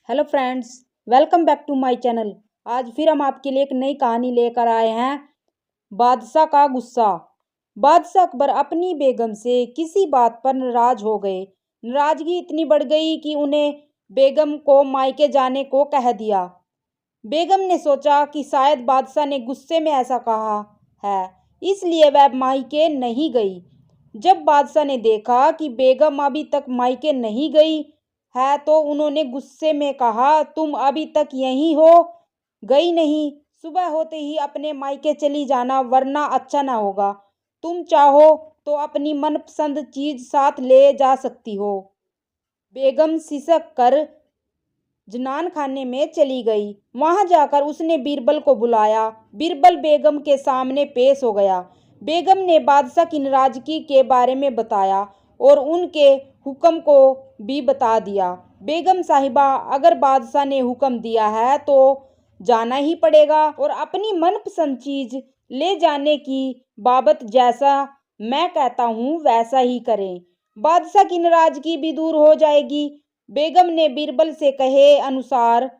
Hello friends, welcome back to my channel. आज फिर हम आपके लिए एक नई कहानी लेकर आए हैं। बादशाह का गुस्सा। बादशाह अकबर अपनी बेगम से किसी बात पर नाराज हो गए। नाराजगी इतनी बढ़ गई कि उन्हें बेगम को मायके जाने को कह दिया। बेगम ने सोचा कि शायद बादशाह ने गुस्से में ऐसा कहा है, इसलिए वह मायके नहीं गई। जब बादशाह ने देखा कि बेगम अभी तक मायके नहीं गई है तो उन्होंने गुस्से में कहा, तुम अभी तक यहीं हो, गई नहीं। सुबह होते ही अपने मायके चली जाना, वरना अच्छा ना होगा। तुम चाहो तो अपनी मनपसंद चीज साथ ले जा सकती हो। बेगम सिसक कर जनान खाने में चली गई। वहां जाकर उसने बीरबल को बुलाया। बीरबल बेगम के सामने पेश हो गया। बेगम ने बादशाह की नाराजगी के बारे में बताया और उनके हुक्म को भी बता दिया। बेगम साहिबा, अगर बादशाह ने हुक्म दिया है तो जाना ही पड़ेगा और अपनी मनपसंद चीज ले जाने की बाबत जैसा मैं कहता हूँ वैसा ही करें। बादशाह की नाराजगी भी दूर हो जाएगी। बेगम ने बीरबल से कहे अनुसार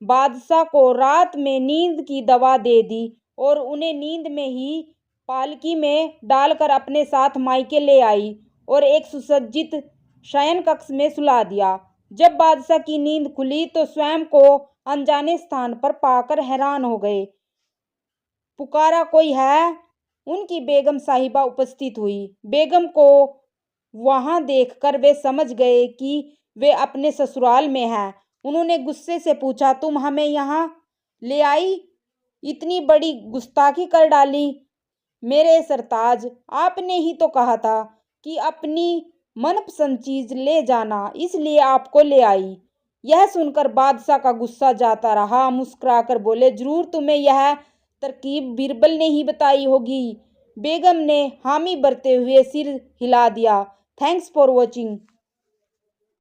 बादशाह को रात में नींद की दवा दे दी और उन्हें नींद में ही पालकी में डालकर अपने साथ मायके ले आई और एक सुसज्जित शयन कक्ष में सुला दिया। जब बादशाह की नींद खुली तो स्वयं को अनजाने स्थान पर पाकर हैरान हो गए। पुकारा, कोई है? उनकी बेगम साहिबा उपस्थित हुई। बेगम को वहां देखकर वे समझ गए कि वे अपने ससुराल में हैं। उन्होंने गुस्से से पूछा, तुम हमें यहाँ ले आई? इतनी बड़ी गुस्ताखी कर डाली। मेरे सरताज, आपने ही तो कहा था कि अपनी मनपसंद चीज ले जाना, इसलिए आपको ले आई। यह सुनकर बादशाह का गुस्सा जाता रहा। मुस्कुराकर बोले, जरूर तुम्हें यह तरकीब बीरबल ने ही बताई होगी। बेगम ने हामी भरते हुए सिर हिला दिया। Thanks for watching.